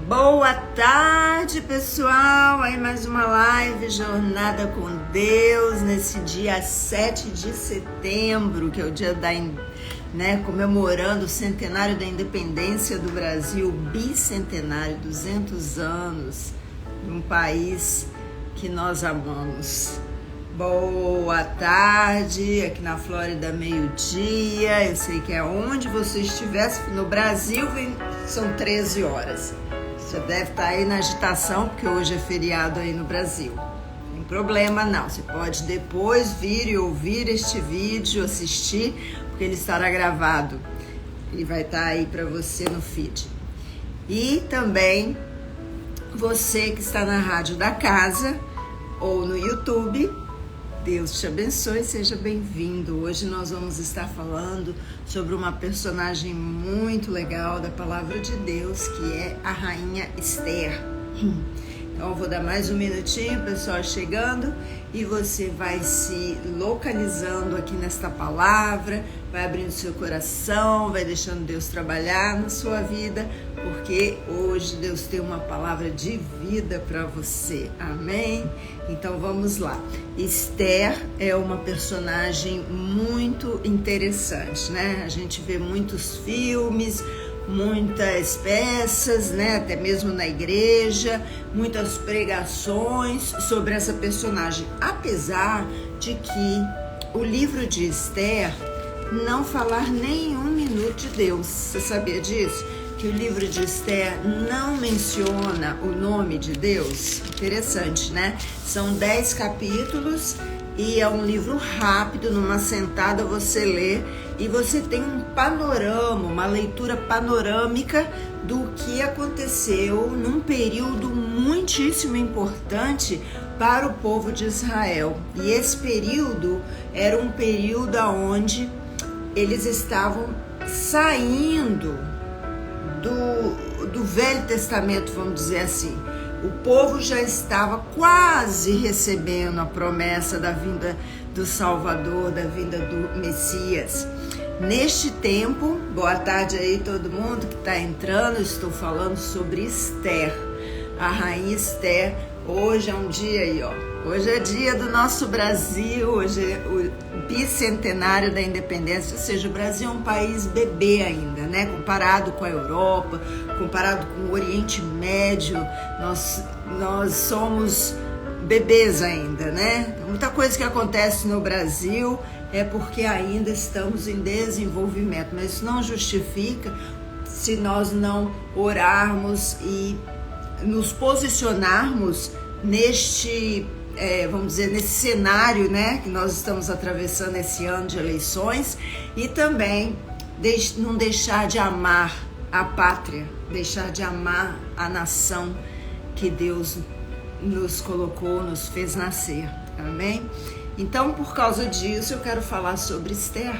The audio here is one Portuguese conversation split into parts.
Boa tarde, pessoal. Aí mais uma live Jornada com Deus nesse dia 7 de setembro, que é o dia da, comemorando o centenário da independência do Brasil, bicentenário, 200 anos de um país que nós amamos. Boa tarde, aqui na Flórida, meio-dia. Eu sei que é onde você estiver. No Brasil são 13 horas. Você deve estar aí na agitação, porque hoje é feriado aí no Brasil. Não tem problema não, você pode depois vir e ouvir este vídeo, assistir, porque ele estará gravado. Ele vai estar aí para você no feed. E também você que está na rádio da casa ou no YouTube, Deus te abençoe, seja bem-vindo. Hoje nós vamos estar falando sobre uma personagem muito legal da palavra de Deus, que é a rainha Esther. Então eu vou dar mais um minutinho, pessoal chegando, e você vai se localizando aqui nesta palavra, vai abrindo seu coração, vai deixando Deus trabalhar na sua vida, porque hoje Deus tem uma palavra de vida para você, amém? Então vamos lá. Esther é uma personagem muito interessante, né? A gente vê muitos filmes, muitas peças, né? Até mesmo na igreja, muitas pregações sobre essa personagem, apesar de que o livro de Esther não falar nem um minuto de Deus. Você sabia disso? Que o livro de Esther não menciona o nome de Deus? Interessante, né? São 10 capítulos e é um livro rápido, numa sentada você lê e você tem um panorama, uma leitura panorâmica do que aconteceu num período muitíssimo importante para o povo de Israel. E esse período era um período onde eles estavam saindo do Velho Testamento, vamos dizer assim. O povo já estava quase recebendo a promessa da vinda do Salvador, da vinda do Messias. Neste tempo, boa tarde aí todo mundo que está entrando, estou falando sobre Esther, a rainha Esther. Hoje é um dia aí, ó. Hoje é dia do nosso Brasil, hoje é o bicentenário da independência, ou seja, o Brasil é um país bebê ainda, né? Comparado com a Europa, comparado com o Oriente Médio, nós somos bebês ainda, né? Muita coisa que acontece no Brasil é porque ainda estamos em desenvolvimento, mas isso não justifica se nós não orarmos e nos posicionarmos neste, vamos dizer, nesse cenário, né, que nós estamos atravessando esse ano de eleições, e também não deixar de amar a pátria, deixar de amar a nação que Deus nos colocou, nos fez nascer, amém? Então, por causa disso, eu quero falar sobre Esther,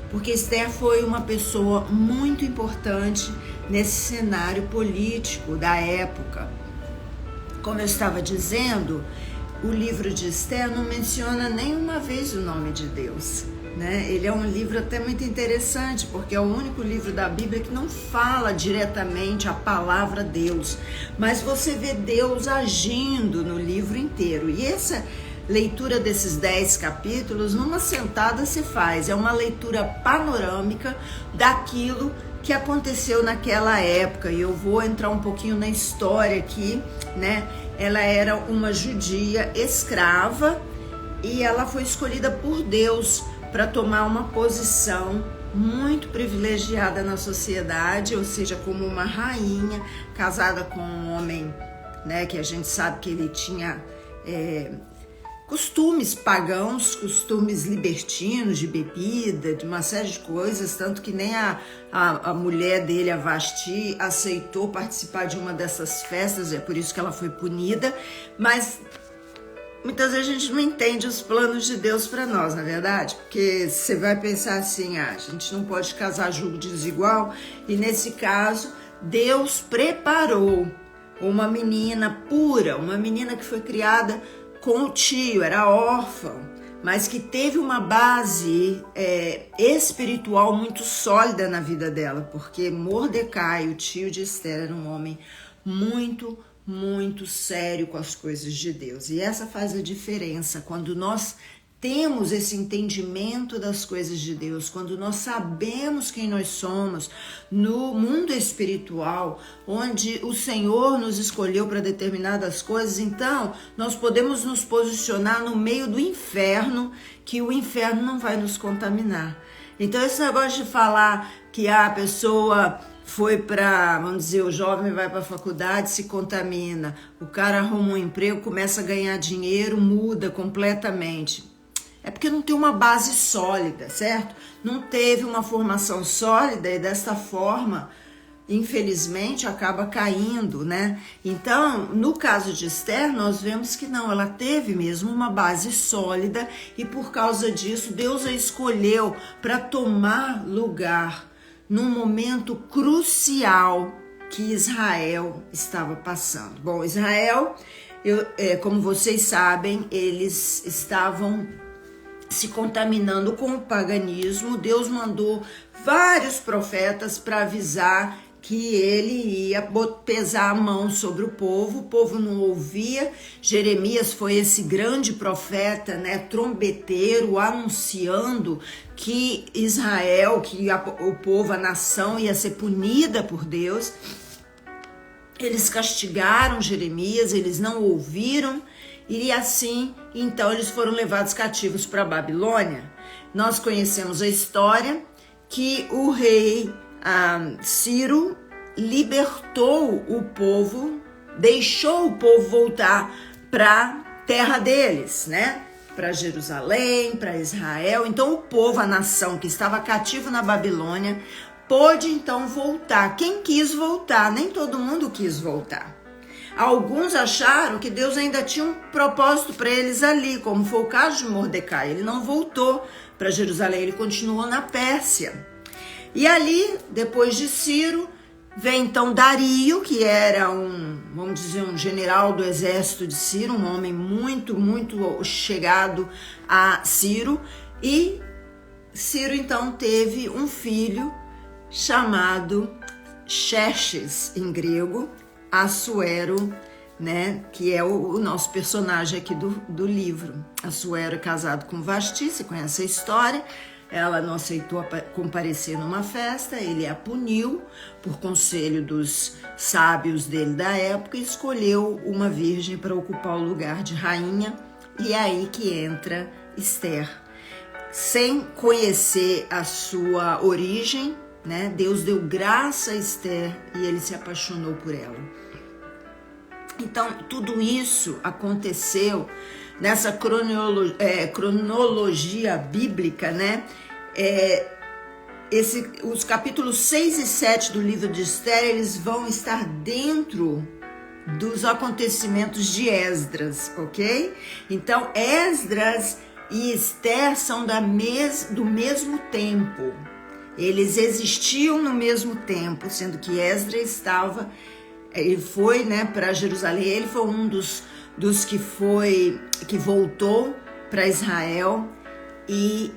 porque Esther foi uma pessoa muito importante nesse cenário político da época. Como eu estava dizendo, o livro de Esther não menciona nenhuma vez o nome de Deus, né? Ele é um livro até muito interessante, porque é o único livro da Bíblia que não fala diretamente a palavra Deus, mas você vê Deus agindo no livro inteiro. E essa leitura desses 10 capítulos, numa sentada se faz, é uma leitura panorâmica daquilo que aconteceu naquela época. E eu vou entrar um pouquinho na história aqui, né? Ela era uma judia escrava e ela foi escolhida por Deus para tomar uma posição muito privilegiada na sociedade, ou seja, como uma rainha casada com um homem, né, que a gente sabe que ele tinha costumes pagãos, costumes libertinos de bebida, de uma série de coisas, tanto que nem a mulher dele, a Vasti, aceitou participar de uma dessas festas, é por isso que ela foi punida. Mas muitas vezes a gente não entende os planos de Deus para nós, não é verdade? Porque você vai pensar assim, a gente não pode casar julgo desigual, e nesse caso Deus preparou uma menina pura, uma menina que foi criada com o tio, era órfã, mas que teve uma base espiritual muito sólida na vida dela, porque Mordecai, o tio de Esther, era um homem muito, muito sério com as coisas de Deus. E essa faz a diferença quando nós temos esse entendimento das coisas de Deus, quando nós sabemos quem nós somos no mundo espiritual, onde o Senhor nos escolheu para determinadas coisas, então nós podemos nos posicionar no meio do inferno, que o inferno não vai nos contaminar. Então esse negócio de falar que a pessoa foi para, vamos dizer, o jovem vai para a faculdade, se contamina, o cara arruma um emprego, começa a ganhar dinheiro, muda completamente. É porque não tem uma base sólida, certo? Não teve uma formação sólida e desta forma, infelizmente, acaba caindo, né? Então, no caso de Esther, nós vemos que não, ela teve mesmo uma base sólida e por causa disso, Deus a escolheu para tomar lugar num momento crucial que Israel estava passando. Bom, Israel, como vocês sabem, eles estavam se contaminando com o paganismo. Deus mandou vários profetas para avisar que ele ia pesar a mão sobre o povo não ouvia. Jeremias foi esse grande profeta, né, trombeteiro, anunciando que Israel, que o povo, a nação ia ser punida por Deus. Eles castigaram Jeremias, eles não ouviram, e assim, então, eles foram levados cativos para a Babilônia. Nós conhecemos a história que o rei Ciro libertou o povo, deixou o povo voltar para a terra deles, né? Para Jerusalém, para Israel. Então, o povo, a nação que estava cativo na Babilônia, pôde então voltar. Quem quis voltar? Nem todo mundo quis voltar. Alguns acharam que Deus ainda tinha um propósito para eles ali, como foi o caso de Mordecai. Ele não voltou para Jerusalém, ele continuou na Pérsia. E ali, depois de Ciro, vem então Dario, que era vamos dizer, um general do exército de Ciro, um homem muito, muito chegado a Ciro. E Ciro então teve um filho chamado Xerxes, em grego, Assuero, né, que é o nosso personagem aqui do livro. Assuero é casado com Vasti, você conhece a história. Ela não aceitou comparecer numa festa, ele a puniu por conselho dos sábios dele da época e escolheu uma virgem para ocupar o lugar de rainha. E é aí que entra Esther. Sem conhecer a sua origem, né, Deus deu graça a Esther e ele se apaixonou por ela. Então, tudo isso aconteceu nessa cronologia bíblica, né? Os capítulos 6 e 7 do livro de Esther, eles vão estar dentro dos acontecimentos de Esdras, ok? Então, Esdras e Esther são do mesmo tempo. Eles existiam no mesmo tempo, sendo que Esdras ele foi, né, para Jerusalém. Ele foi um dos que voltou para Israel, e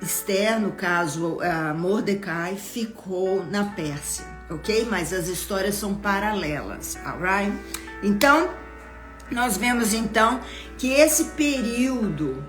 Esther, no caso, Mordecai, ficou na Pérsia, ok? Mas as histórias são paralelas, alright? Então, nós vemos então que esse período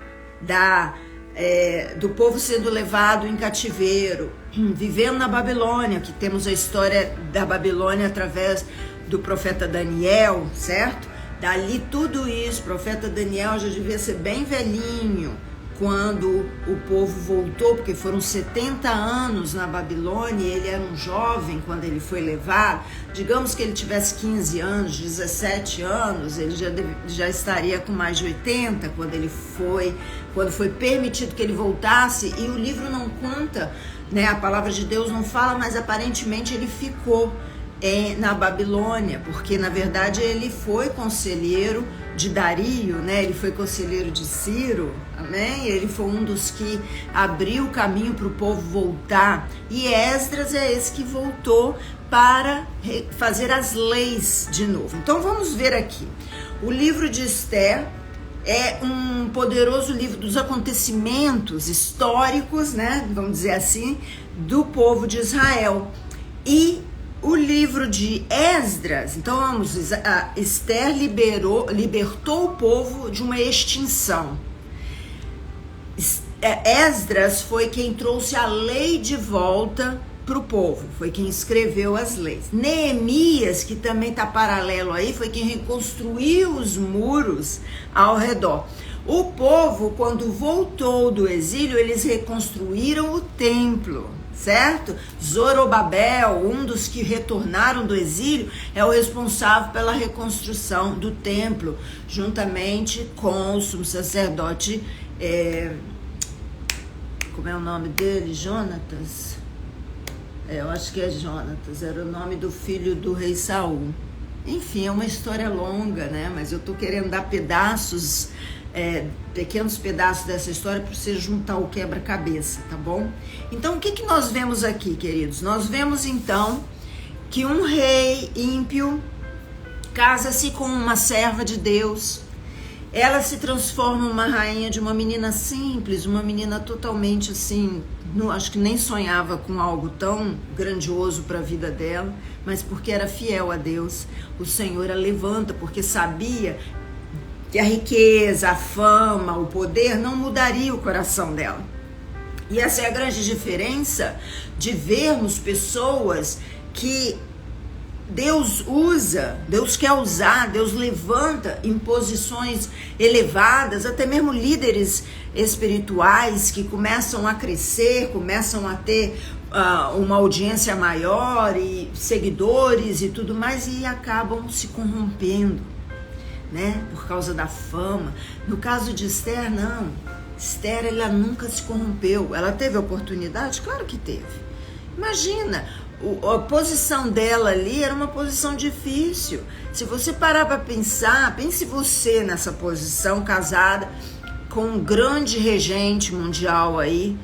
do povo sendo levado em cativeiro, vivendo na Babilônia, que temos a história da Babilônia através do profeta Daniel, certo? Dali tudo isso, o profeta Daniel já devia ser bem velhinho quando o povo voltou, porque foram 70 anos na Babilônia, e ele era um jovem quando ele foi levado. Digamos que ele tivesse 15 anos, 17 anos, ele já estaria com mais de 80 quando foi permitido que ele voltasse. E o livro não conta, né? A palavra de Deus não fala, mas aparentemente ele ficou na Babilônia, porque na verdade ele foi conselheiro de Dario, né? Ele foi conselheiro de Ciro, amém? Ele foi um dos que abriu o caminho para o povo voltar. E Esdras é esse que voltou para fazer as leis de novo. Então vamos ver aqui. O livro de Esther É um poderoso livro dos acontecimentos históricos, né, vamos dizer assim, do povo de Israel. E o livro de Esdras, então Esther libertou o povo de uma extinção. Esdras foi quem trouxe a lei de volta para o povo, foi quem escreveu as leis. Neemias, que também está paralelo aí, foi quem reconstruiu os muros ao redor. O povo, quando voltou do exílio, eles reconstruíram o templo, certo? Zorobabel, um dos que retornaram do exílio, é o responsável pela reconstrução do templo, juntamente com o sumo sacerdote, como é o nome dele? Jonatas? Eu acho que é Jonatas, era o nome do filho do rei Saul. Enfim, é uma história longa, né? Mas eu tô querendo dar pedaços, pequenos pedaços dessa história para você juntar o quebra-cabeça, tá bom? Então, o que nós vemos aqui, queridos? Nós vemos, então, que um rei ímpio casa-se com uma serva de Deus. Ela se transforma uma rainha de uma menina simples, uma menina totalmente assim, acho que nem sonhava com algo tão grandioso para a vida dela, mas porque era fiel a Deus, o Senhor a levanta, porque sabia que a riqueza, a fama, o poder não mudaria o coração dela. E essa é a grande diferença de vermos pessoas que Deus usa, Deus quer usar, Deus levanta em posições elevadas, até mesmo líderes espirituais que começam a crescer, começam a ter uma audiência maior e seguidores e tudo mais, e acabam se corrompendo, né, por causa da fama. No caso de Esther, não. Esther, ela nunca se corrompeu. Ela teve oportunidade? Claro que teve. Imagina, a posição dela ali era uma posição difícil. Se você parar para pensar, pense você nessa posição, casada com um grande regente mundial aí,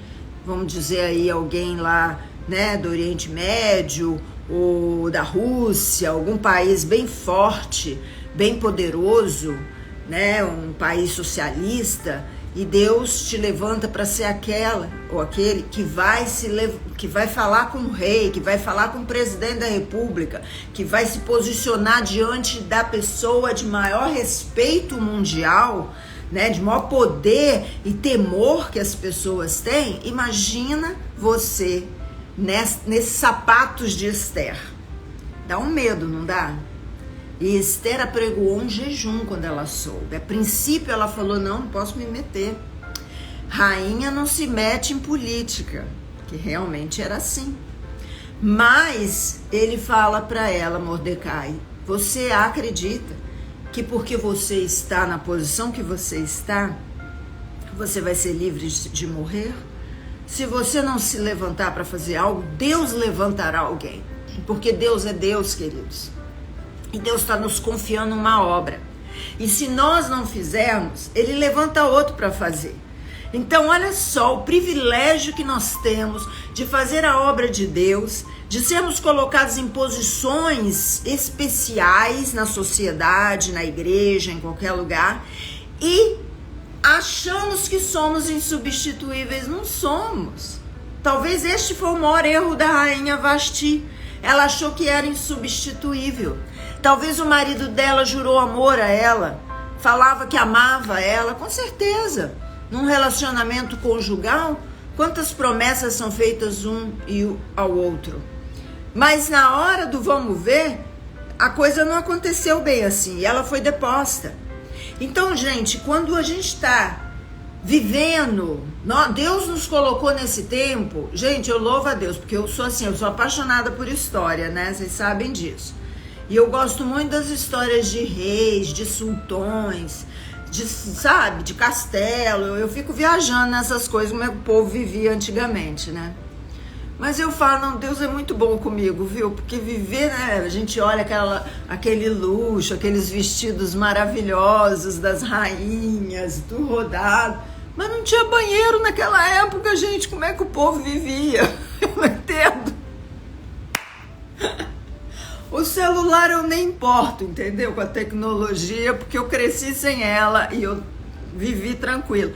vamos dizer aí alguém lá, né, do Oriente Médio ou da Rússia, algum país bem forte, bem poderoso, né, um país socialista. E Deus te levanta para ser aquela ou aquele que vai falar com o rei, que vai falar com o presidente da república, que vai se posicionar diante da pessoa de maior respeito mundial, né, de maior poder e temor que as pessoas têm. Imagina você nesses sapatos de Esther. Dá um medo, não dá? E Esther apregoou um jejum quando ela soube. A princípio ela falou, não posso me meter. Rainha não se mete em política, que realmente era assim. Mas ele fala para ela, Mordecai, você acredita que porque você está na posição que você está, você vai ser livre de morrer? Se você não se levantar para fazer algo, Deus levantará alguém. Porque Deus é Deus, queridos. E Deus está nos confiando uma obra. E se nós não fizermos, Ele levanta outro para fazer. Então, olha só o privilégio que nós temos de fazer a obra de Deus, de sermos colocados em posições especiais na sociedade, na igreja, em qualquer lugar, e achamos que somos insubstituíveis. Não somos. Talvez este foi o maior erro da rainha Vasti. Ela achou que era insubstituível. Talvez o marido dela jurou amor a ela, falava que amava ela, com certeza. Num relacionamento conjugal, quantas promessas são feitas um e ao outro? Mas na hora do vamos ver, a coisa não aconteceu bem assim, e ela foi deposta. Então, gente, quando a gente está vivendo, Deus nos colocou nesse tempo, gente, eu louvo a Deus, porque eu sou assim, eu sou apaixonada por história, né? Vocês sabem disso. E eu gosto muito das histórias de reis, de sultões, de castelo. Eu fico viajando nessas coisas como é que o povo vivia antigamente, né? Mas eu falo, não, Deus é muito bom comigo, viu? Porque viver, né? A gente olha aquele luxo, aqueles vestidos maravilhosos das rainhas, tudo rodado. Mas não tinha banheiro naquela época, gente. Como é que o povo vivia? Eu não entendo. O celular eu nem importo, entendeu? Com a tecnologia, porque eu cresci sem ela e eu vivi tranquilo.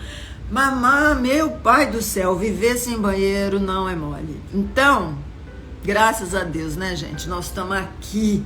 Mamãe, meu pai do céu, viver sem banheiro não é mole. Então, graças a Deus, né, gente? Nós estamos aqui,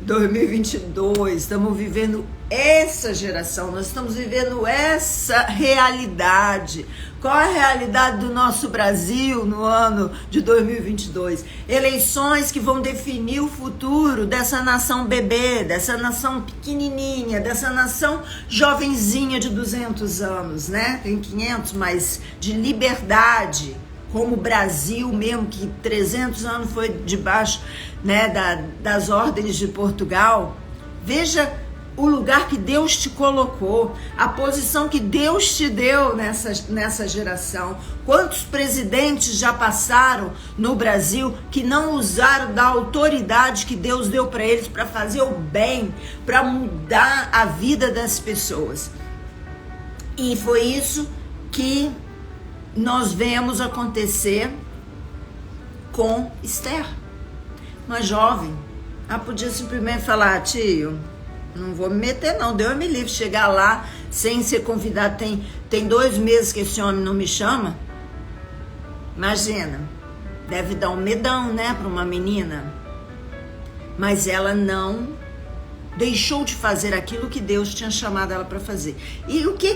2022, estamos vivendo essa geração, nós estamos vivendo essa realidade. Qual é a realidade do nosso Brasil no ano de 2022? Eleições que vão definir o futuro dessa nação bebê, dessa nação pequenininha, dessa nação jovenzinha de 200 anos, né? Tem 500, mas de liberdade, como o Brasil mesmo, que 300 anos foi debaixo, né, das ordens de Portugal. Veja o lugar que Deus te colocou, a posição que Deus te deu nessa geração. Quantos presidentes já passaram no Brasil que não usaram da autoridade que Deus deu para eles para fazer o bem, para mudar a vida das pessoas? E foi isso que nós vemos acontecer com Esther, uma jovem. Ela podia simplesmente falar: tio, não vou me meter não, Deus me livre, chegar lá sem ser convidado. Tem 2 meses que esse homem não me chama. Imagina, deve dar um medão, né, para uma menina. Mas ela não deixou de fazer aquilo que Deus tinha chamado ela para fazer. E o que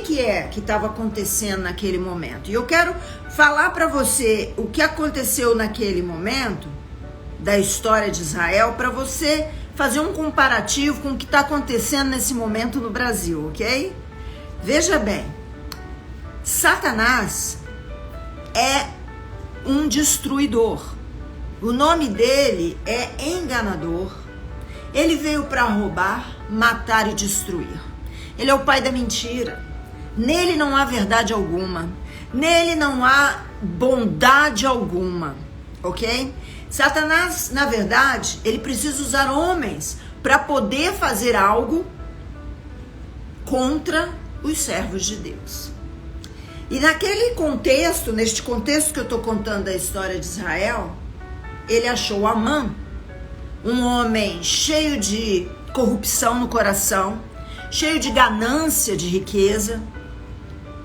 estava acontecendo naquele momento? E eu quero falar para você o que aconteceu naquele momento da história de Israel, para você fazer um comparativo com o que está acontecendo nesse momento no Brasil, ok? Veja bem, Satanás é um destruidor. O nome dele é enganador. Ele veio para roubar, matar e destruir. Ele é o pai da mentira. Nele não há verdade alguma. Nele não há bondade alguma, ok? Satanás, na verdade, ele precisa usar homens para poder fazer algo contra os servos de Deus. E naquele contexto, neste contexto que eu estou contando da história de Israel, ele achou Amã, um homem cheio de corrupção no coração, cheio de ganância de riqueza,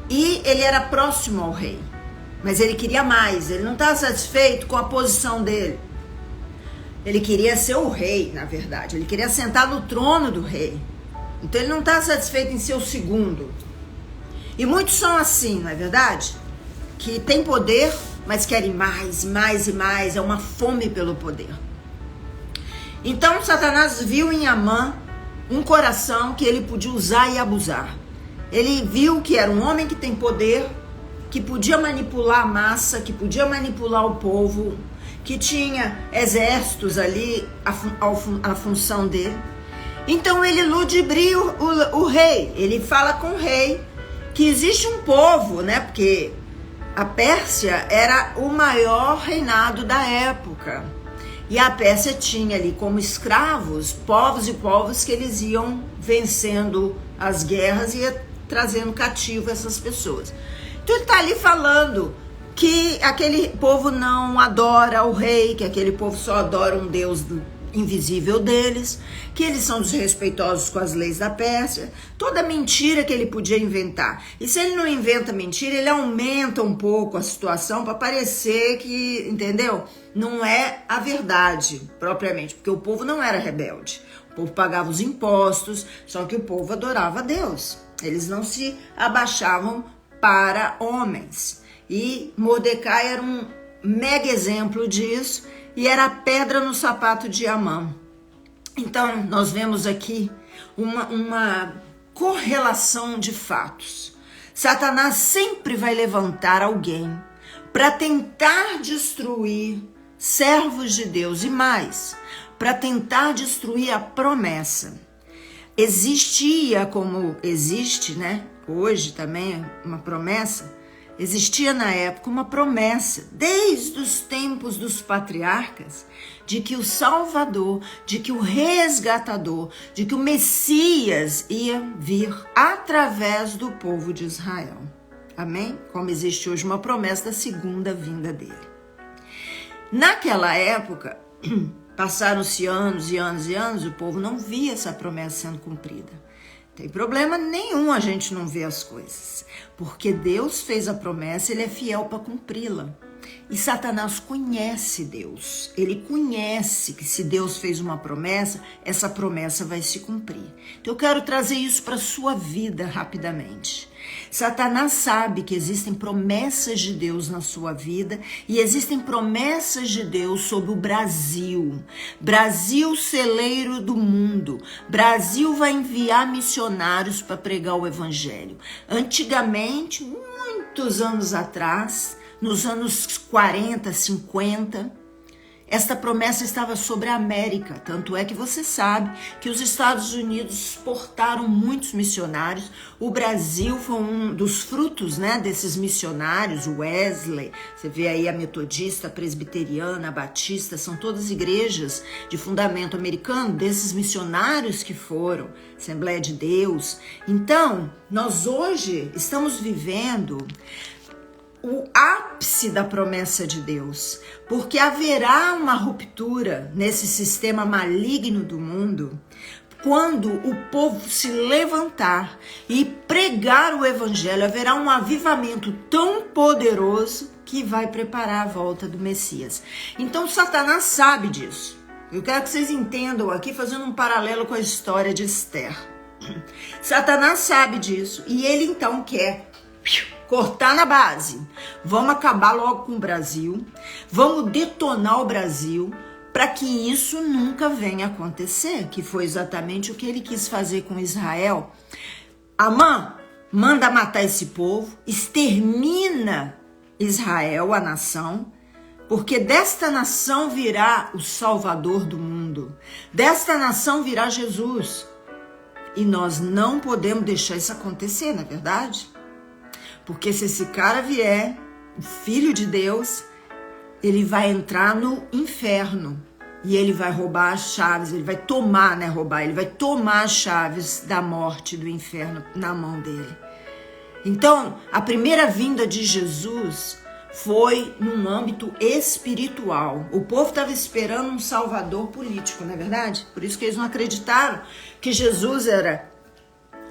e ele era próximo ao rei. Mas ele queria mais, ele não estava satisfeito com a posição dele. Ele queria ser o rei, na verdade. Ele queria sentar no trono do rei. Então ele não estava satisfeito em ser o segundo. E muitos são assim, não é verdade? Que tem poder, mas querem mais, mais e mais. É uma fome pelo poder. Então Satanás viu em Amã um coração que ele podia usar e abusar. Ele viu que era um homem que tem poder, que podia manipular a massa, que podia manipular o povo, que tinha exércitos ali, a função dele. Então ele ludibria o rei, ele fala com o rei que existe um povo, né? Porque a Pérsia era o maior reinado da época. E a Pérsia tinha ali como escravos povos e povos que eles iam vencendo as guerras e ia trazendo cativo essas pessoas. Então ele está ali falando que aquele povo não adora o rei, que aquele povo só adora um Deus invisível deles, que eles são desrespeitosos com as leis da Pérsia, toda mentira que ele podia inventar. E se ele não inventa mentira, ele aumenta um pouco a situação para parecer que, entendeu? Não é a verdade propriamente, porque o povo não era rebelde. O povo pagava os impostos, só que o povo adorava a Deus. Eles não se abaixavam para homens. E Mordecai era um mega exemplo disso e era a pedra no sapato de Amã. Então nós vemos aqui uma correlação de fatos. Satanás sempre vai levantar alguém para tentar destruir servos de Deus e mais, para tentar destruir a promessa. Existia, como existe, né? Hoje também uma promessa. Existia na época uma promessa, desde os tempos dos patriarcas, de que o Salvador, de que o resgatador, de que o Messias ia vir através do povo de Israel. Amém? Como existe hoje uma promessa da segunda vinda dele. Naquela época, passaram-se anos e anos e anos, o povo não via essa promessa sendo cumprida. Tem problema nenhum a gente não ver as coisas, porque Deus fez a promessa, ele é fiel para cumpri-la. E Satanás conhece Deus, ele conhece que se Deus fez uma promessa, essa promessa vai se cumprir. Então eu quero trazer isso para a sua vida rapidamente. Satanás sabe que existem promessas de Deus na sua vida e existem promessas de Deus sobre o Brasil. Brasil, celeiro do mundo. Brasil vai enviar missionários para pregar o evangelho. Antigamente, muitos anos atrás, nos anos 40, 50, esta promessa estava sobre a América, tanto é que você sabe que os Estados Unidos exportaram muitos missionários. O Brasil foi um dos frutos, né, desses missionários, o Wesley, você vê aí a metodista, a presbiteriana, a batista, são todas igrejas de fundamento americano, desses missionários que foram, Assembleia de Deus. Então, nós hoje estamos vivendo o ápice da promessa de Deus, porque haverá uma ruptura nesse sistema maligno do mundo quando o povo se levantar e pregar o evangelho. Haverá um avivamento tão poderoso que vai preparar a volta do Messias. Então Satanás sabe disso. Eu quero que vocês entendam aqui, fazendo um paralelo com a história de Esther. Satanás sabe disso e ele então quer cortar na base. Vamos acabar logo com o Brasil. Vamos detonar o Brasil para que isso nunca venha a acontecer, que foi exatamente o que ele quis fazer com Israel. Amã manda matar esse povo, extermina Israel, a nação, porque desta nação virá o Salvador do mundo. Desta nação virá Jesus. E nós não podemos deixar isso acontecer, não é verdade? Porque se esse cara vier, o Filho de Deus, ele vai entrar no inferno e ele vai roubar as chaves, ele vai tomar, né, roubar, ele vai tomar as chaves da morte, do inferno na mão dele. Então, a primeira vinda de Jesus foi num âmbito espiritual. O povo estava esperando um salvador político, não é verdade? Por isso que eles não acreditaram que Jesus era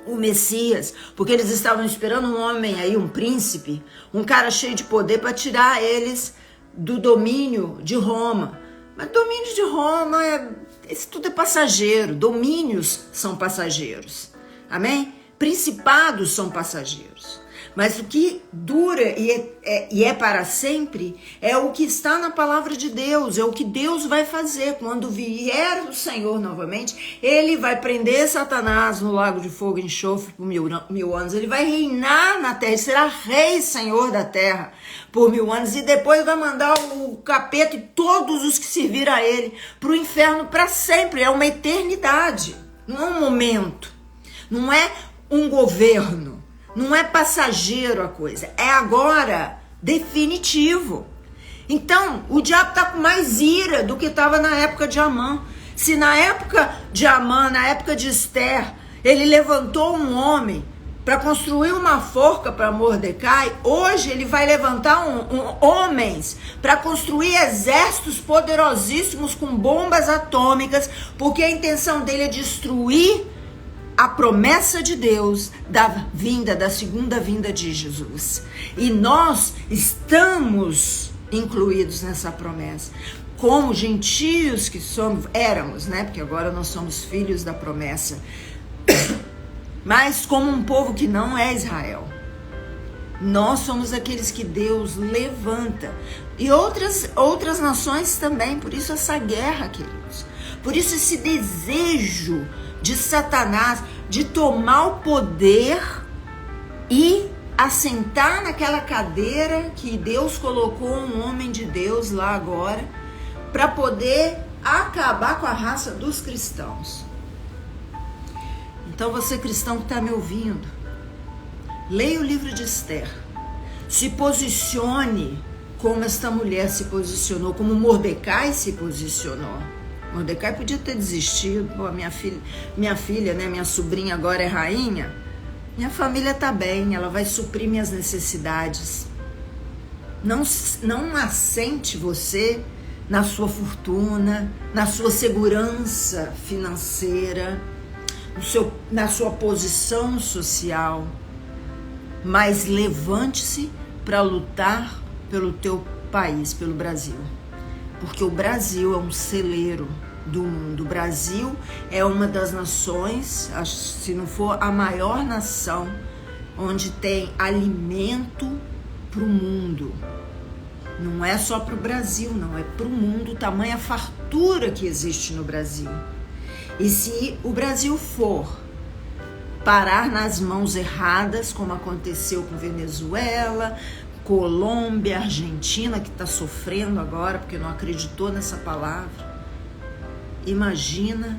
o Messias, porque eles estavam esperando um homem aí, um príncipe, um cara cheio de poder para tirar eles do domínio de Roma. Mas domínio de Roma, isso tudo é passageiro, domínios são passageiros, amém? Principados são passageiros. Mas o que dura e é para sempre é o que está na palavra de Deus, é o que Deus vai fazer. Quando vier o Senhor novamente, ele vai prender Satanás no lago de fogo e enxofre por mil anos. Ele vai reinar na terra, será rei, Senhor da terra por 1000 anos. E depois vai mandar o capeta e todos os que serviram a ele para o inferno para sempre. É uma eternidade, não é um momento, não é um governo. Não é passageiro a coisa, é agora definitivo. Então, o diabo está com mais ira do que estava na época de Amã. Se na época de Amã, na época de Esther, ele levantou um homem para construir uma forca para Mordecai, hoje ele vai levantar homens para construir exércitos poderosíssimos com bombas atômicas, porque a intenção dele é destruir a promessa de Deus da segunda vinda de Jesus. E nós estamos incluídos nessa promessa. Como gentios que éramos, né? Porque agora nós somos filhos da promessa. Mas como um povo que não é Israel. Nós somos aqueles que Deus levanta. E outras nações também. Por isso essa guerra, queridos. Por isso esse desejo de Satanás de tomar o poder e assentar naquela cadeira que Deus colocou um homem de Deus lá agora para poder acabar com a raça dos cristãos. Então você cristão que está me ouvindo, leia o livro de Esther, se posicione como esta mulher se posicionou, como Mordecai se posicionou. Mordecai podia ter desistido. Pô, minha filha, né, minha sobrinha agora é rainha. Minha família tá bem, ela vai suprir minhas necessidades. Não assente você na sua fortuna, na sua segurança financeira. na sua posição social, mas levante-se para lutar pelo teu país, pelo Brasil. Porque o Brasil é um celeiro do mundo. O Brasil é uma das nações, se não for a maior nação, onde tem alimento para o mundo. Não é só para o Brasil, não, é para o mundo, tamanha fartura que existe no Brasil. E se o Brasil for parar nas mãos erradas, como aconteceu com Venezuela, Colômbia, Argentina, que está sofrendo agora porque não acreditou nessa palavra, imagina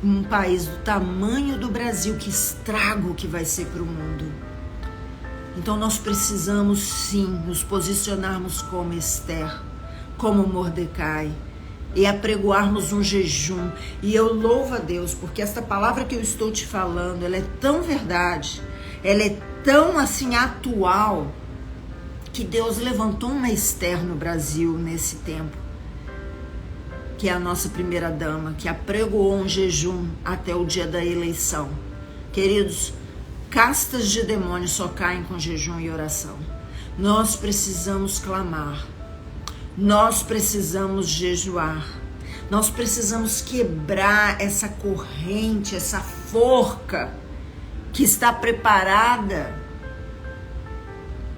um país do tamanho do Brasil, que estrago que vai ser para o mundo. Então nós precisamos sim nos posicionarmos como Esther, como Mordecai, e apregoarmos um jejum. E eu louvo a Deus, porque esta palavra que eu estou te falando, ela é tão verdade, ela é tão assim atual, que Deus levantou uma Esther no Brasil nesse tempo, que é a nossa primeira dama, que apregoou um jejum até o dia da eleição. Queridos, castas de demônios só caem com jejum e oração. Nós precisamos clamar, nós precisamos jejuar, nós precisamos quebrar essa corrente, essa forca que está preparada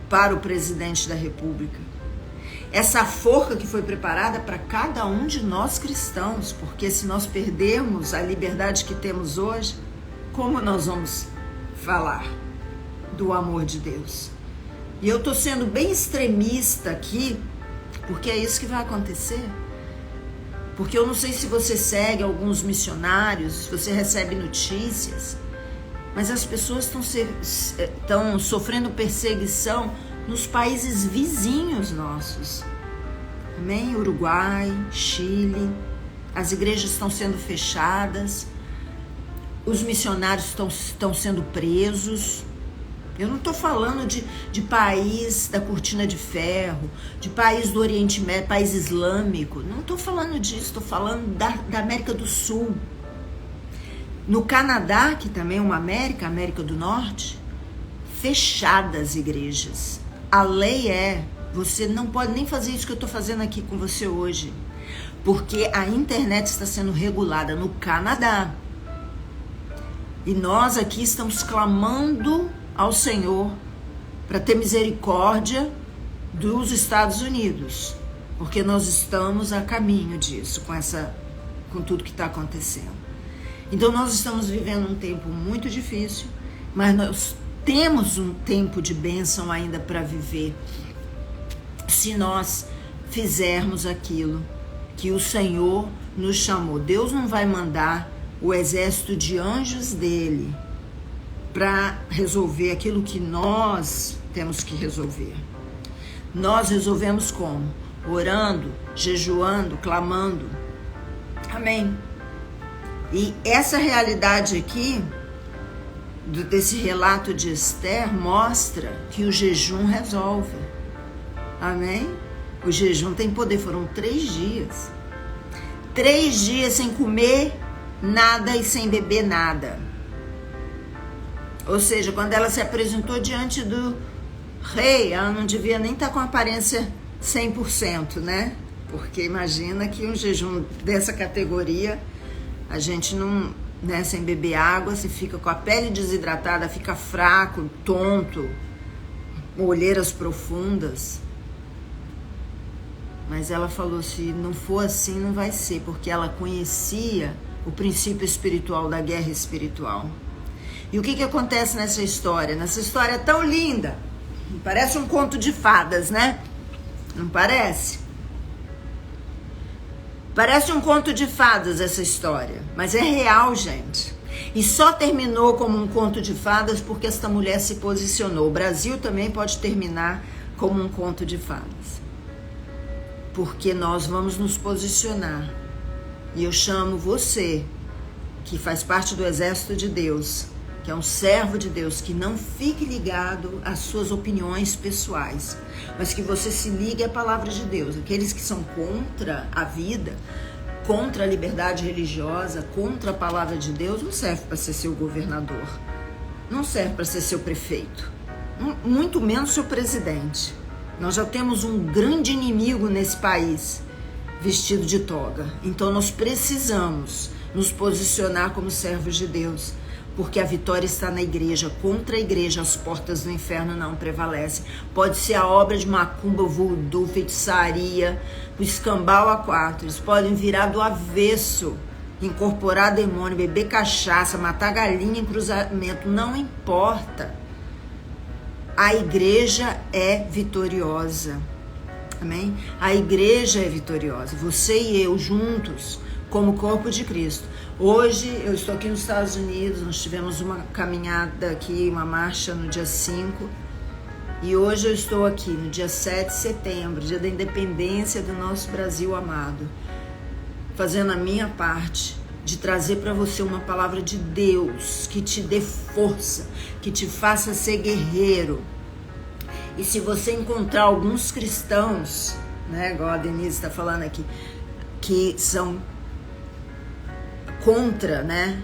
para o presidente da República. Essa forca que foi preparada para cada um de nós cristãos, porque se nós perdermos a liberdade que temos hoje, como nós vamos falar do amor de Deus? E eu tô sendo bem extremista aqui, porque é isso que vai acontecer. Porque eu não sei se você segue alguns missionários, se você recebe notícias, mas as pessoas estão sofrendo perseguição nos países vizinhos nossos. Amém? Uruguai, Chile, as igrejas estão sendo fechadas, os missionários estão sendo presos. Eu não estou falando de país da cortina de ferro, de país do Oriente Médio, país islâmico. Não estou falando disso, estou falando da América do Sul. No Canadá, que também é uma América do Norte, fechadas igrejas. A lei você não pode nem fazer isso que eu estou fazendo aqui com você hoje, porque a internet está sendo regulada no Canadá. E nós aqui estamos clamando ao Senhor para ter misericórdia dos Estados Unidos, porque nós estamos a caminho disso, com tudo que está acontecendo. Então nós estamos vivendo um tempo muito difícil, mas nós temos um tempo de bênção ainda para viver, se nós fizermos aquilo que o Senhor nos chamou. Deus não vai mandar o exército de anjos dele para resolver aquilo que nós temos que resolver. Nós resolvemos como? Orando, jejuando, clamando. Amém? E essa realidade aqui, desse relato de Esther, mostra que o jejum resolve. Amém? O jejum tem poder. Foram 3 dias. 3 dias sem comer nada e sem beber nada. Ou seja, quando ela se apresentou diante do rei, ela não devia nem estar com aparência 100%, né? Porque imagina que um jejum dessa categoria, a gente não, né, sem beber água, você fica com a pele desidratada, fica fraco, tonto, olheiras profundas. Mas ela falou, se não for assim, não vai ser, porque ela conhecia o princípio espiritual da guerra espiritual. E o que acontece nessa história? Nessa história tão linda, parece um conto de fadas, né? Não parece? Parece um conto de fadas essa história, mas é real, gente. E só terminou como um conto de fadas porque esta mulher se posicionou. O Brasil também pode terminar como um conto de fadas, porque nós vamos nos posicionar. E eu chamo você, que faz parte do exército de Deus, que é um servo de Deus, que não fique ligado às suas opiniões pessoais, mas que você se ligue à palavra de Deus. Aqueles que são contra a vida, contra a liberdade religiosa, contra a palavra de Deus, não serve para ser seu governador, não serve para ser seu prefeito, muito menos seu presidente. Nós já temos um grande inimigo nesse país, vestido de toga. Então nós precisamos nos posicionar como servos de Deus, porque a vitória está na igreja. Contra a igreja as portas do inferno não prevalecem. Pode ser a obra de macumba, voodoo, feitiçaria, o escambau a quatro. Eles podem virar do avesso, incorporar demônio, beber cachaça, matar galinha em cruzamento, não importa. A igreja é vitoriosa. Amém? A igreja é vitoriosa. Você e eu juntos, como corpo de Cristo. Hoje eu estou aqui nos Estados Unidos, nós tivemos uma caminhada aqui, uma marcha no dia 5. E hoje eu estou aqui no dia 7 de setembro, dia da independência do nosso Brasil amado, fazendo a minha parte de trazer para você uma palavra de Deus que te dê força, que te faça ser guerreiro. E se você encontrar alguns cristãos, né, igual a Denise está falando aqui, que são contra, né,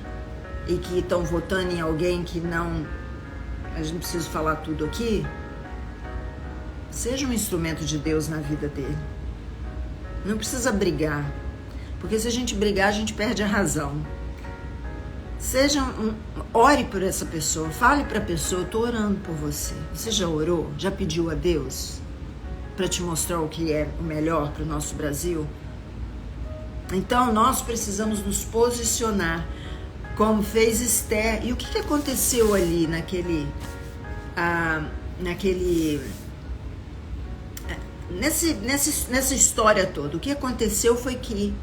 e que estão votando em alguém que não, a gente não precisa falar tudo aqui, seja um instrumento de Deus na vida dele. Não precisa brigar, porque se a gente brigar, a gente perde a razão. Ore por essa pessoa, fale para a pessoa, eu estou orando por você. Você já orou? Já pediu a Deus para te mostrar o que é o melhor para o nosso Brasil? Então nós precisamos nos posicionar como fez Esther. E o que aconteceu ali nessa história toda? O que aconteceu foi que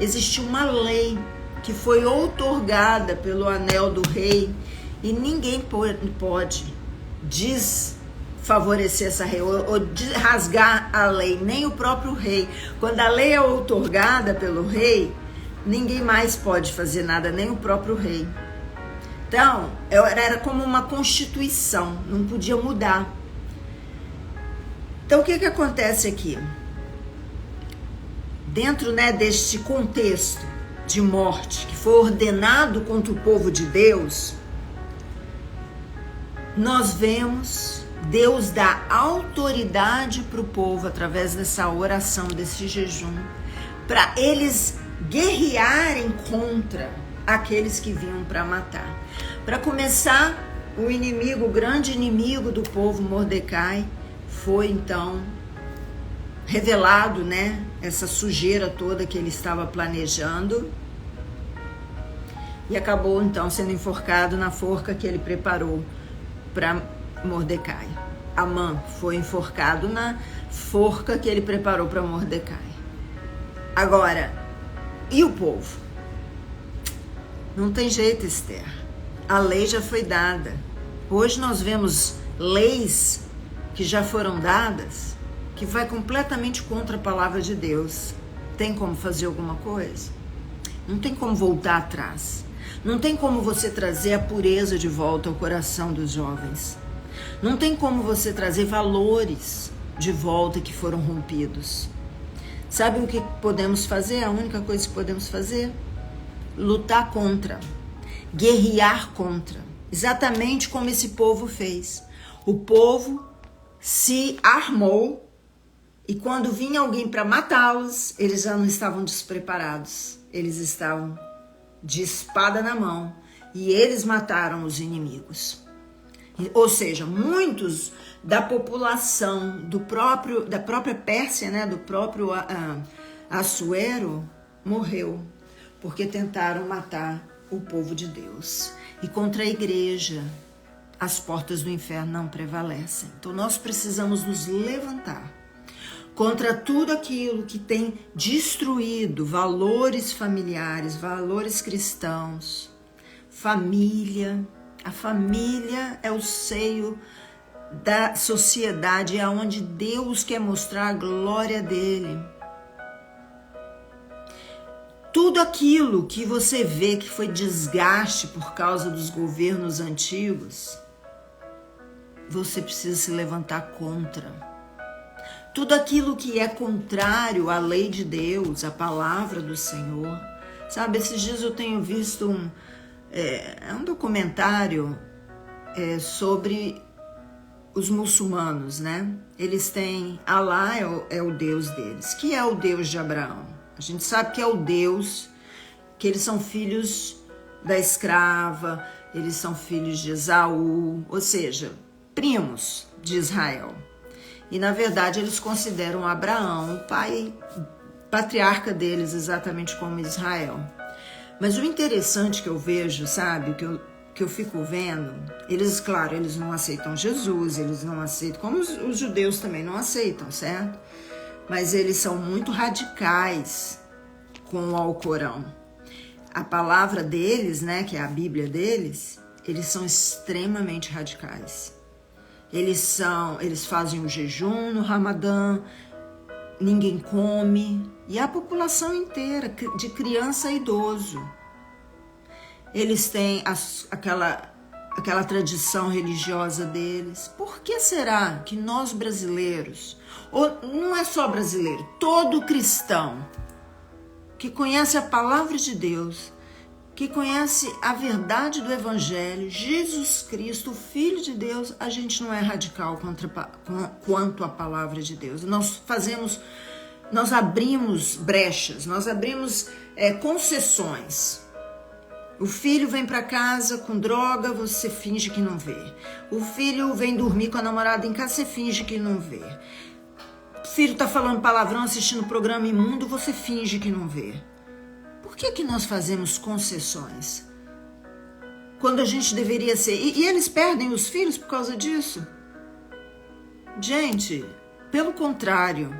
existiu uma lei que foi outorgada pelo anel do rei, e ninguém pode desfavorecer essa lei ou rasgar a lei, nem o próprio rei. Quando a lei é outorgada pelo rei, ninguém mais pode fazer nada, nem o próprio rei. Então, era como uma constituição, não podia mudar. Então, o que acontece aqui? Dentro, né, deste contexto de morte que foi ordenado contra o povo de Deus, nós vemos Deus dar autoridade para o povo através dessa oração, desse jejum, para eles guerrearem contra aqueles que vinham para matar. Para começar, o inimigo, o grande inimigo do povo, Mordecai, foi então revelado, né, essa sujeira toda que ele estava planejando, e acabou então sendo enforcado na forca que ele preparou para Mordecai. Amã foi enforcado na forca que ele preparou para Mordecai. Agora, e o povo? Não tem jeito, Esther. A lei já foi dada. Hoje nós vemos leis que já foram dadas que vai completamente contra a palavra de Deus. Tem como fazer alguma coisa? Não tem como voltar atrás. Não tem como você trazer a pureza de volta ao coração dos jovens. Não tem como você trazer valores de volta que foram rompidos. Sabe o que podemos fazer? A única coisa que podemos fazer? Lutar contra. Guerrear contra. Exatamente como esse povo fez. O povo se armou, e quando vinha alguém para matá-los, eles já não estavam despreparados. Eles estavam de espada na mão, e eles mataram os inimigos. Ou seja, muitos da população da própria Pérsia, né, do próprio Assuero, morreu, porque tentaram matar o povo de Deus. E contra a igreja, as portas do inferno não prevalecem. Então nós precisamos nos levantar contra tudo aquilo que tem destruído valores familiares, valores cristãos, família. A família é o seio da sociedade, é onde Deus quer mostrar a glória dele. Tudo aquilo que você vê que foi desgaste por causa dos governos antigos, você precisa se levantar contra. tudo aquilo que é contrário à lei de Deus, à palavra do Senhor. Sabe, esses dias eu tenho visto um documentário sobre os muçulmanos, né? Eles têm, Alá é o Deus deles, que é o Deus de Abraão. A gente sabe que é o Deus, que eles são filhos da escrava, eles são filhos de Esaú, ou seja, primos de Israel. E na verdade eles consideram Abraão o pai, patriarca deles, exatamente como Israel. Mas o interessante que eu vejo, sabe, que eu fico vendo, eles, claro, eles não aceitam Jesus, eles não aceitam, como os judeus também não aceitam, certo? Mas eles são muito radicais com o Alcorão. A palavra deles, né, que é a Bíblia deles, eles são extremamente radicais. Eles fazem o jejum no Ramadã, ninguém come, e a população inteira, de criança a idoso. Eles têm aquela tradição religiosa deles. Por que será que nós brasileiros, ou não é só brasileiro, todo cristão que conhece a palavra de Deus, que conhece a verdade do Evangelho, Jesus Cristo, o Filho de Deus, a gente não é radical quanto à palavra de Deus. Nós abrimos brechas, nós abrimos concessões. O filho vem para casa com droga, você finge que não vê. O filho vem dormir com a namorada em casa, você finge que não vê. O filho tá falando palavrão, assistindo programa imundo, você finge que não vê. Por que nós fazemos concessões? Quando a gente deveria ser... E eles perdem os filhos por causa disso? Gente, pelo contrário...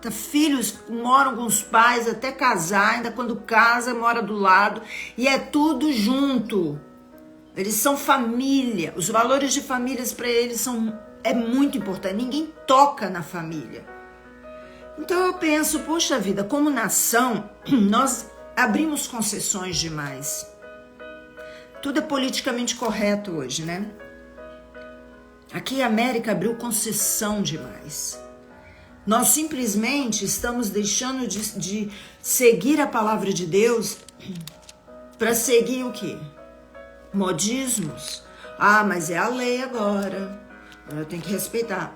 Filhos moram com os pais até casar, ainda quando casa, mora do lado, e é tudo junto. Eles são família. Os valores de famílias para eles é muito importante. Ninguém toca na família. Então eu penso, poxa vida, como nação, nós abrimos concessões demais. Tudo é politicamente correto hoje, né? Aqui a América abriu concessão demais. Nós simplesmente estamos deixando de seguir a palavra de Deus para seguir o quê? Modismos. Ah, mas é a lei agora. Eu tenho que respeitar.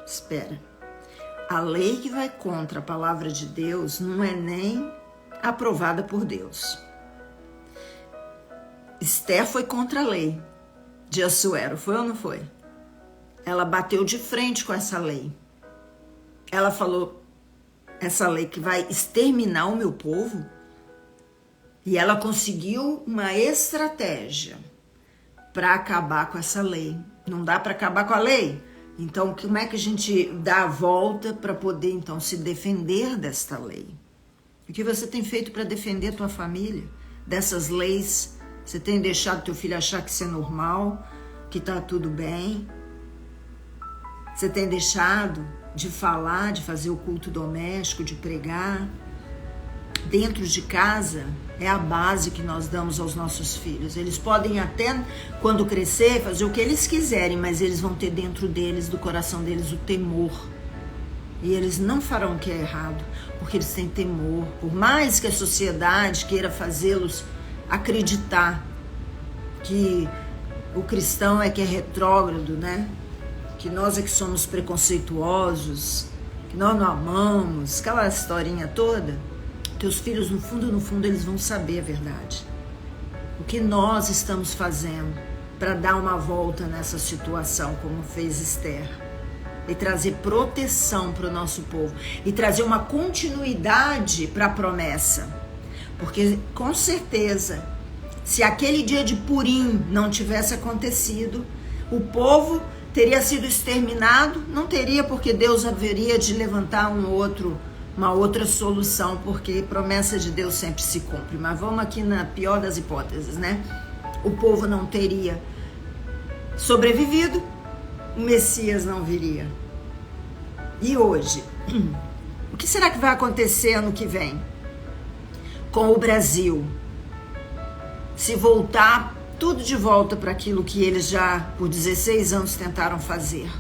Espera. A lei que vai contra a palavra de Deus não é nem aprovada por Deus. Esther foi contra a lei de Assuero, foi ou não foi? Ela bateu de frente com essa lei. Ela falou, essa lei que vai exterminar o meu povo, e ela conseguiu uma estratégia para acabar com essa lei. Não dá para acabar com a lei? Então, como é que a gente dá a volta para poder, então, se defender desta lei? O que você tem feito para defender a tua família dessas leis? Você tem deixado teu filho achar que isso é normal, que tá tudo bem? Você tem deixado de falar, de fazer o culto doméstico, de pregar? Dentro de casa é a base que nós damos aos nossos filhos. Eles podem até, quando crescer, fazer o que eles quiserem, mas eles vão ter dentro deles, do coração deles, o temor. E eles não farão o que é errado, porque eles têm temor. Por mais que a sociedade queira fazê-los acreditar que o cristão é que é retrógrado, né? Que nós é que somos preconceituosos, que nós não amamos, aquela historinha toda. Teus filhos, no fundo, eles vão saber a verdade. O que nós estamos fazendo para dar uma volta nessa situação, como fez Esther, e trazer proteção para o nosso povo, e trazer uma continuidade para a promessa. Porque, com certeza, se aquele dia de Purim não tivesse acontecido, o povo teria sido exterminado, não teria, porque Deus haveria de levantar uma outra solução, porque promessa de Deus sempre se cumpre. Mas vamos aqui na pior das hipóteses, né? O povo não teria sobrevivido, o Messias não viria. E hoje, o que será que vai acontecer ano que vem com o Brasil? Se voltar tudo de volta para aquilo que eles já por 16 anos tentaram fazer.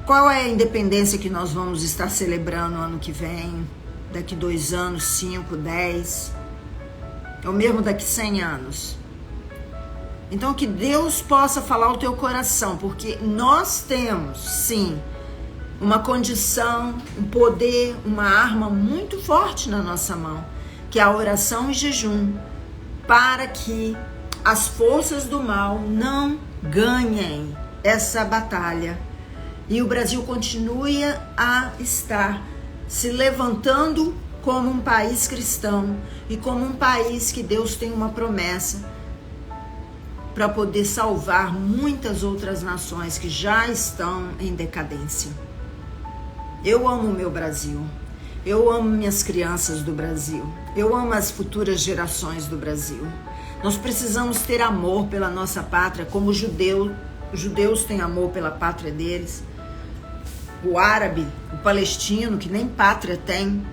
Qual é a independência que nós vamos estar celebrando ano que vem, daqui 2 anos, 5, 10, ou mesmo daqui 100 anos? Então que Deus possa falar ao teu coração, porque nós temos, sim, uma condição, um poder, uma arma muito forte na nossa mão, que é a oração e jejum, para que as forças do mal não ganhem essa batalha e o Brasil continue a estar se levantando como um país cristão e como um país que Deus tem uma promessa para poder salvar muitas outras nações que já estão em decadência. Eu amo o meu Brasil, eu amo minhas crianças do Brasil, eu amo as futuras gerações do Brasil. Nós precisamos ter amor pela nossa pátria, como os judeus têm amor pela pátria deles. O árabe, o palestino, que nem pátria tem,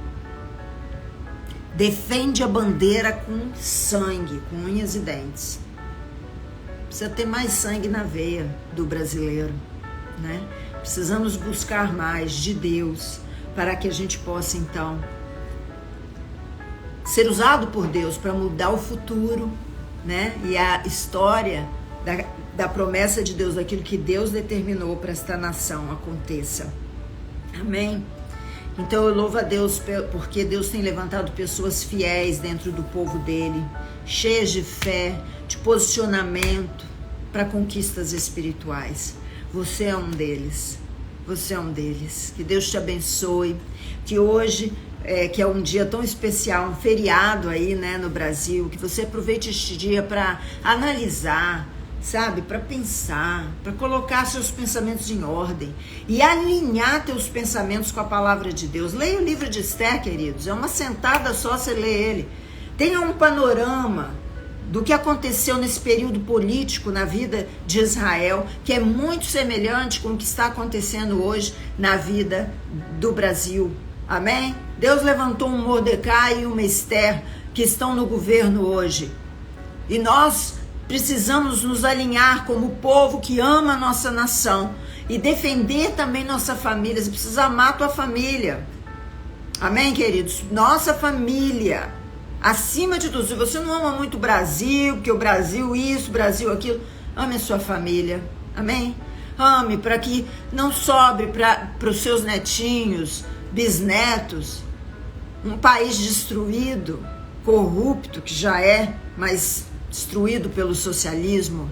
defende a bandeira com sangue, com unhas e dentes. Precisa ter mais sangue na veia do brasileiro, né? Precisamos buscar mais de Deus para que a gente possa, então, ser usado por Deus para mudar o futuro, né? E a história da promessa de Deus, daquilo que Deus determinou para esta nação aconteça. Amém? Então eu louvo a Deus porque Deus tem levantado pessoas fiéis dentro do povo dele, cheias de fé, de posicionamento para conquistas espirituais. Você é um deles. Você é um deles. Que Deus te abençoe. Que hoje, que é um dia tão especial, um feriado aí, né, no Brasil, que você aproveite este dia para analisar, sabe, para pensar, para colocar seus pensamentos em ordem e alinhar teus pensamentos com a palavra de Deus. Leia o livro de Esther, queridos. É uma sentada só você lê ele. Tenha um panorama do que aconteceu nesse período político na vida de Israel, que é muito semelhante com o que está acontecendo hoje na vida do Brasil. Amém? Deus levantou um Mordecai e uma Esther que estão no governo hoje. E nós precisamos nos alinhar como povo que ama a nossa nação e defender também nossa família. Você precisa amar a tua família. Amém, queridos? Nossa família. Acima de tudo, se você não ama muito o Brasil, porque o Brasil isso, o Brasil aquilo, ame a sua família, amém? Ame para que não sobre para os seus netinhos, bisnetos, um país destruído, corrupto, que já é, mas destruído pelo socialismo,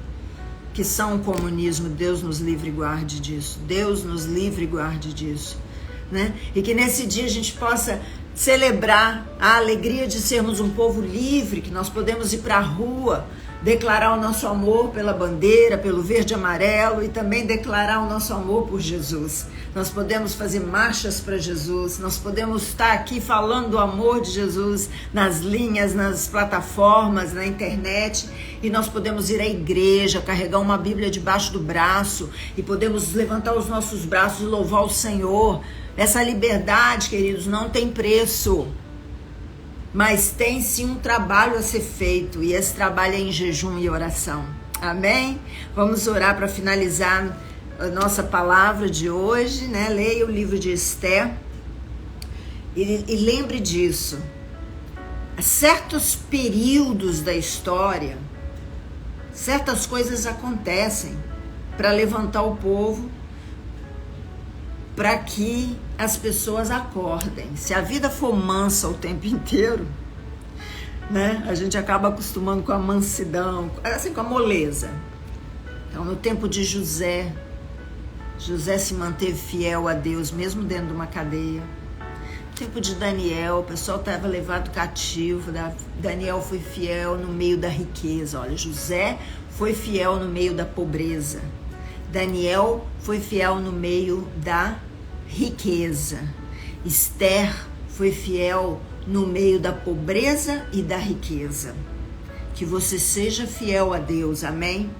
que são o comunismo. Deus nos livre e guarde disso, Deus nos livre e guarde disso, né? E que nesse dia a gente possa celebrar a alegria de sermos um povo livre, que nós podemos ir para a rua, declarar o nosso amor pela bandeira, pelo verde e amarelo, e também declarar o nosso amor por Jesus. Nós podemos fazer marchas para Jesus, nós podemos estar aqui falando do amor de Jesus nas linhas, nas plataformas, na internet, e nós podemos ir à igreja, carregar uma Bíblia debaixo do braço, e podemos levantar os nossos braços e louvar o Senhor. Essa liberdade, queridos, não tem preço, mas tem sim um trabalho a ser feito, e esse trabalho é em jejum e oração. Amém? Vamos orar para finalizar a nossa palavra de hoje, né? Leia o livro de Esther e lembre disso. Há certos períodos da história, certas coisas acontecem para levantar o povo, para que as pessoas acordem. Se a vida for mansa o tempo inteiro, né, a gente acaba acostumando com a mansidão, assim, com a moleza. Então, no tempo de José se manteve fiel a Deus, mesmo dentro de uma cadeia. No tempo de Daniel, o pessoal estava levado cativo, Daniel foi fiel no meio da riqueza. Olha, José foi fiel no meio da pobreza. Daniel foi fiel no meio da riqueza. Esther foi fiel no meio da pobreza e da riqueza. Que você seja fiel a Deus, amém?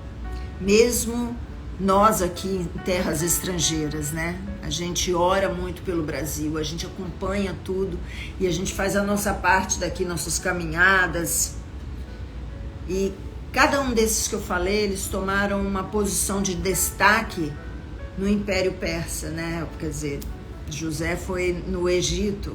Mesmo nós aqui em terras estrangeiras, né? A gente ora muito pelo Brasil, a gente acompanha tudo e a gente faz a nossa parte daqui, nossas caminhadas. E cada um desses que eu falei, eles tomaram uma posição de destaque no Império Persa, né? Quer dizer, José foi no Egito.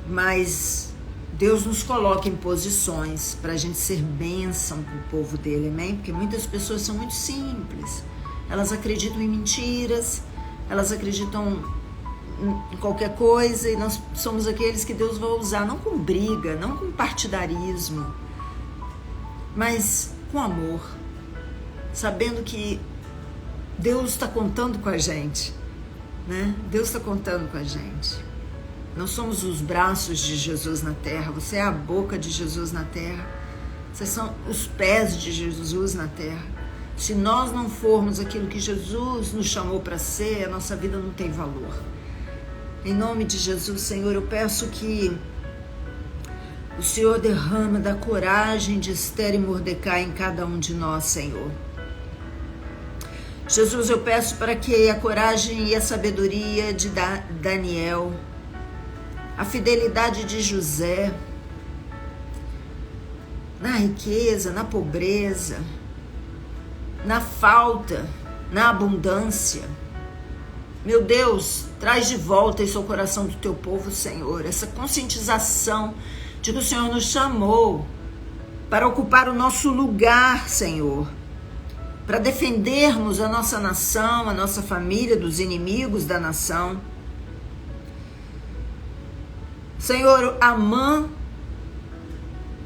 Mas Deus nos coloca em posições para a gente ser bênção para o povo dele, amém? Porque muitas pessoas são muito simples. Elas acreditam em mentiras, elas acreditam em qualquer coisa, e nós somos aqueles que Deus vai usar, não com briga, não com partidarismo, mas com amor, sabendo que Deus está contando com a gente, né? Deus está contando com a gente. Nós somos os braços de Jesus na terra, você é a boca de Jesus na terra, vocês são os pés de Jesus na terra. Se nós não formos aquilo que Jesus nos chamou para ser, a nossa vida não tem valor. Em nome de Jesus, Senhor, eu peço que o Senhor derrama da coragem de Esther e Mordecai em cada um de nós, Senhor. Jesus, eu peço para que a coragem e a sabedoria de Daniel, a fidelidade de José, na riqueza, na pobreza, na falta, na abundância, meu Deus, traz de volta isso ao coração do teu povo, Senhor, essa conscientização de que o Senhor nos chamou para ocupar o nosso lugar, Senhor, para defendermos a nossa nação, a nossa família dos inimigos da nação. Senhor, Amã,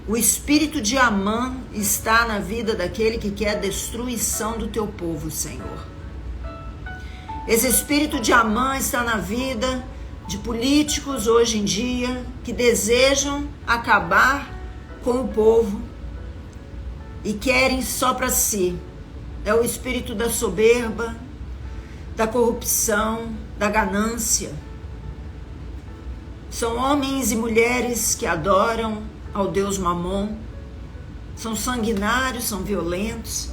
o espírito de Amã está na vida daquele que quer a destruição do teu povo, Senhor. Esse espírito de Amã está na vida de políticos hoje em dia que desejam acabar com o povo e querem só para si. É o espírito da soberba, da corrupção, da ganância. São homens e mulheres que adoram ao Deus Mamon, são sanguinários, são violentos,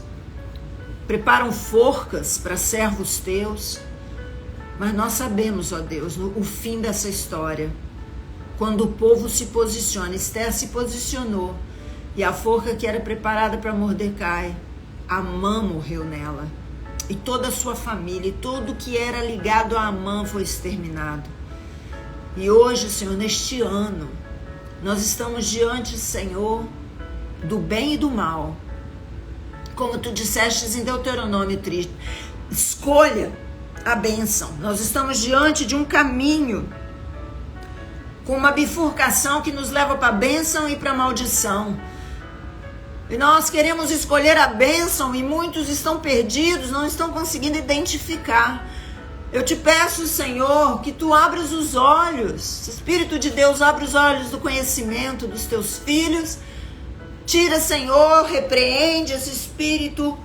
preparam forcas para servos teus, mas nós sabemos, ó Deus, o fim dessa história, quando o povo se posiciona. Esther se posicionou, e a forca que era preparada para Mordecai, Amã morreu nela, e toda a sua família, e tudo que era ligado a Amã foi exterminado. E hoje, Senhor, neste ano, nós estamos diante, Senhor, do bem e do mal. Como tu disseste em Deuteronômio 3, escolha a bênção. Nós estamos diante de um caminho com uma bifurcação que nos leva para a bênção e para a maldição. E nós queremos escolher a bênção e muitos estão perdidos, não estão conseguindo identificar. Eu te peço, Senhor, que tu abras os olhos, Espírito de Deus, abre os olhos do conhecimento dos teus filhos. Tira, Senhor, repreende esse espírito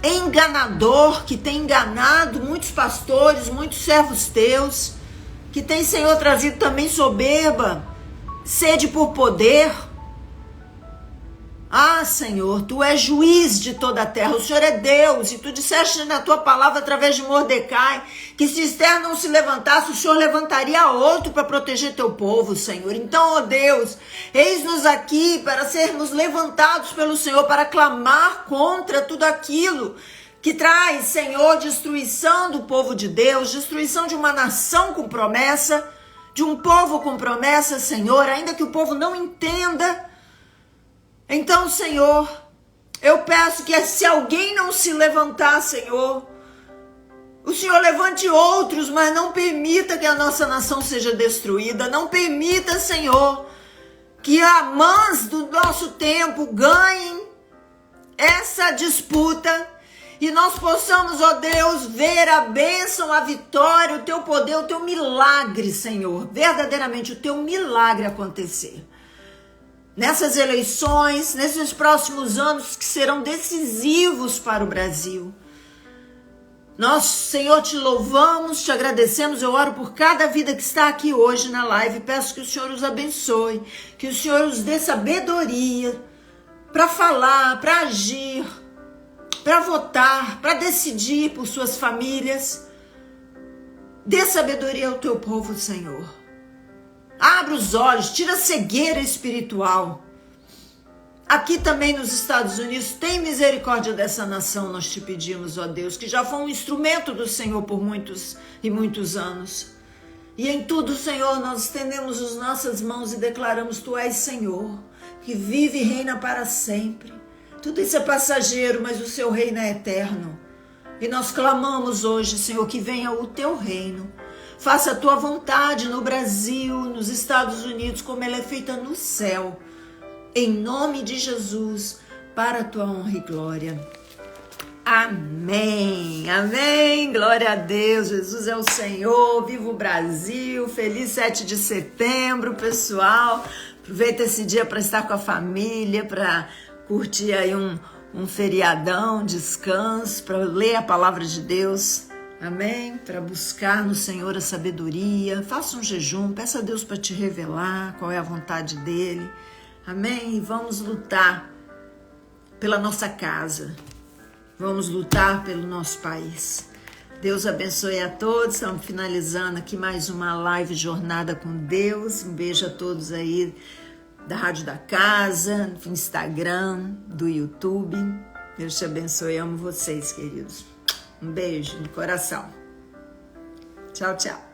enganador que tem enganado muitos pastores, muitos servos teus, que tem, Senhor, trazido também soberba, sede por poder. Ah, Senhor, tu és juiz de toda a terra, o Senhor é Deus, e tu disseste na tua palavra através de Mordecai, que se Esther não se levantasse, o Senhor levantaria outro para proteger teu povo, Senhor. Então, ó Deus, eis-nos aqui para sermos levantados pelo Senhor, para clamar contra tudo aquilo que traz, Senhor, destruição do povo de Deus, destruição de uma nação com promessa, de um povo com promessa, Senhor, ainda que o povo não entenda. Então, Senhor, eu peço que se alguém não se levantar, Senhor, o Senhor levante outros, mas não permita que a nossa nação seja destruída. Não permita, Senhor, que Amãs do nosso tempo ganhem essa disputa e nós possamos, ó Deus, ver a bênção, a vitória, o teu poder, o teu milagre, Senhor, verdadeiramente o teu milagre acontecer. Nessas eleições, nesses próximos anos que serão decisivos para o Brasil. Nós, Senhor, te louvamos, te agradecemos. Eu oro por cada vida que está aqui hoje na live. Peço que o Senhor os abençoe, que o Senhor os dê sabedoria para falar, para agir, para votar, para decidir por suas famílias. Dê sabedoria ao teu povo, Senhor. Abre os olhos, tira a cegueira espiritual. Aqui também nos Estados Unidos, tem misericórdia dessa nação, nós te pedimos, ó Deus, que já foi um instrumento do Senhor por muitos e muitos anos. E em tudo, Senhor, nós estendemos as nossas mãos e declaramos, Tu és Senhor, que vive e reina para sempre. Tudo isso é passageiro, mas o Seu reino é eterno. E nós clamamos hoje, Senhor, que venha o Teu reino. Faça a Tua vontade no Brasil, nos Estados Unidos, como ela é feita no céu. Em nome de Jesus, para a Tua honra e glória. Amém, amém, glória a Deus, Jesus é o Senhor, viva o Brasil, feliz 7 de setembro, pessoal. Aproveita esse dia para estar com a família, para curtir aí um feriadão, descanso, para ler a palavra de Deus, amém? Para buscar no Senhor a sabedoria, faça um jejum, peça a Deus para te revelar qual é a vontade dEle. Amém? E vamos lutar pela nossa casa. Vamos lutar pelo nosso país. Deus abençoe a todos. Estamos finalizando aqui mais uma live Jornada com Deus. Um beijo a todos aí da Rádio da Casa, do Instagram, do YouTube. Deus te abençoe. Amo vocês, queridos. Um beijo no coração. Tchau, tchau.